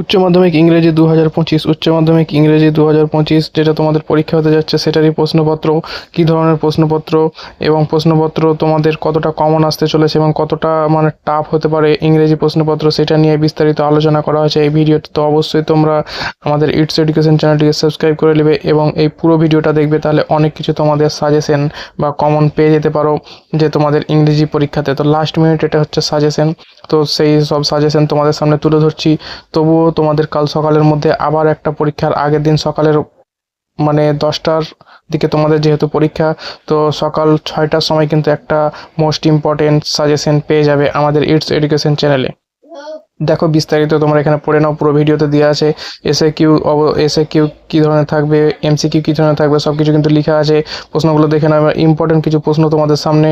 উচ্চ মাধ্যমিক ইংরেজি 2025 উচ্চ মাধ্যমিক ইংরেজি 2025 যেটা তোমাদের পরীক্ষা হতে যাচ্ছে সেটারই প্রশ্নপত্র, কী ধরনের প্রশ্নপত্র এবং প্রশ্নপত্র তোমাদের কতটা কমন আসতে চলেছে এবং কতটা মানে টাফ হতে পারে ইংরেজি প্রশ্নপত্র, সেটা নিয়ে বিস্তারিত আলোচনা করা হয়েছে এই ভিডিওতে। তো অবশ্যই তোমরা আমাদের ইটস এডুকেশন চ্যানেলটিকে সাবস্ক্রাইব করে নেবে এবং এই পুরো ভিডিওটা দেখবে, তাহলে অনেক কিছু তোমাদের সাজেশন বা কমন পেয়ে যেতে পারো যে তোমাদের ইংরেজি পরীক্ষাতে। তো লাস্ট মিনিট এটা হচ্ছে সাজেশন, তো সেই সব সাজেশন তোমাদের সামনে তুলে ধরছি। তবুও তোমাদের কাল সকালের মধ্যে আবার একটা পরীক্ষার আগের দিন সকালের মানে 10টার দিকে তোমাদের যেহেতু পরীক্ষা, তো সকাল 6টার সময় কিন্তু একটা মোস্ট ইম্পর্টেন্ট সাজেশন পেয়ে যাবে আমাদের ইটস এডুকেশন চ্যানেলে। দেখো বিস্তারিত তোমরা এখানে পড়ে নাও, পুরো ভিডিওতে দেওয়া আছে। এসএ কিউ কী ধরনের থাকবে, এমসিকিউ কী ধরনের থাকবে, সব কিছু কিন্তু লেখা আছে। প্রশ্নগুলো দেখে নাও। ইম্পর্টেন্ট কিছু প্রশ্ন তোমাদের সামনে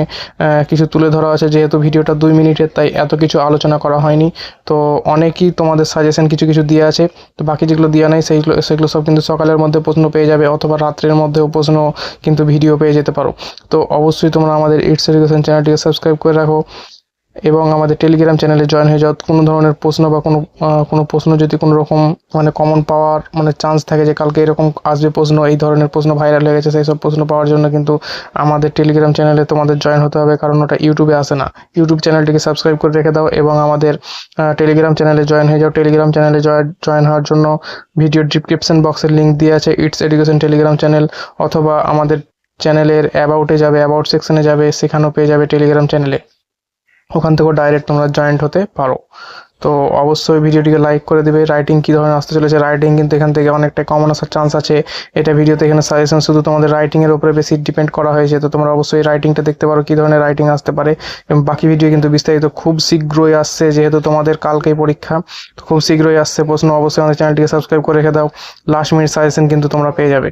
কিছু তুলে ধরা আছে, যেহেতু ভিডিওটা 2 মিনিটের তাই এত কিছু আলোচনা করা হয়নি। তো অনেকই তোমাদের সাজেশন কিছু কিছু দেওয়া আছে, তো বাকি যেগুলো দেওয়া নেই সেগুলো সব কিন্তু সকালের মধ্যে প্রশ্ন পেয়ে যাবে, অথবা রাত্রের মধ্যেও প্রশ্ন কিন্তু ভিডিও পেয়ে যেতে পারো। তো অবশ্যই তোমরা আমাদের ইটস এডুকেশন চ্যানেলটিকে সাবস্ক্রাইব করে রাখো এবং আমাদের টেলিগ্রাম চ্যানেলে জয়েন হয়ে যাও। কোনো ধরনের প্রশ্ন বা কোনো প্রশ্ন যদি কোনো রকম মানে কমন পাওয়ার মানে চান্স থাকে যে কালকে এরকম আসবে প্রশ্ন, এই ধরনের প্রশ্ন ভাইরাল হয়ে গেছে, সেই সব প্রশ্ন পাওয়ার জন্য কিন্তু আমাদের টেলিগ্রাম চ্যানেলে তোমাদের জয়েন হতে হবে, কারণ ওটা ইউটিউবে আসে না। ইউটিউব চ্যানেলটিকে সাবস্ক্রাইব করে রেখে দাও এবং আমাদের টেলিগ্রাম চ্যানেলে জয়েন হয়ে যাও। টেলিগ্রাম চ্যানেলে জয়েন হওয়ার জন্য ভিডিওর ডিসক্রিপশন বক্সের লিঙ্ক দিয়ে আছে ইটস এডুকেশন টেলিগ্রাম চ্যানেল, অথবা আমাদের চ্যানেলের অ্যাবাউটে যাবে, অ্যাবাউট সেকশনে যাবে, সেখানেও পেয়ে যাবে টেলিগ্রাম চ্যানেলে, ওখান থেকেও ডাইরেক্ট তোমরা জয়েন্ট হতে পারো। তো অবশ্যই ভিডিওটিকে লাইক করে দেবে। রাইটিং কী ধরনের আসতে চলেছে, রাইটিং কিন্তু এখান থেকে অনেকটা কমন আসার চান্স আছে। এটা ভিডিওতে এখানে সাজেশন শুধু তোমাদের রাইটিংয়ের উপরে বেশি ডিপেন্ড করা হয়েছে, তো তোমরা অবশ্যই রাইটিংটা দেখতে পারো কী ধরনের রাইটিং আসতে পারে। এবং বাকি ভিডিও কিন্তু বিস্তারিত খুব শীঘ্রই আসছে, যেহেতু তোমাদের কালকেই পরীক্ষা, তো খুব শীঘ্রই আসছে প্রশ্ন। অবশ্যই আমাদের চ্যানেলটিকে সাবস্ক্রাইব করে রেখে দাও, লাস্ট মিনিট সাজেশন কিন্তু তোমরা পেয়ে যাবে।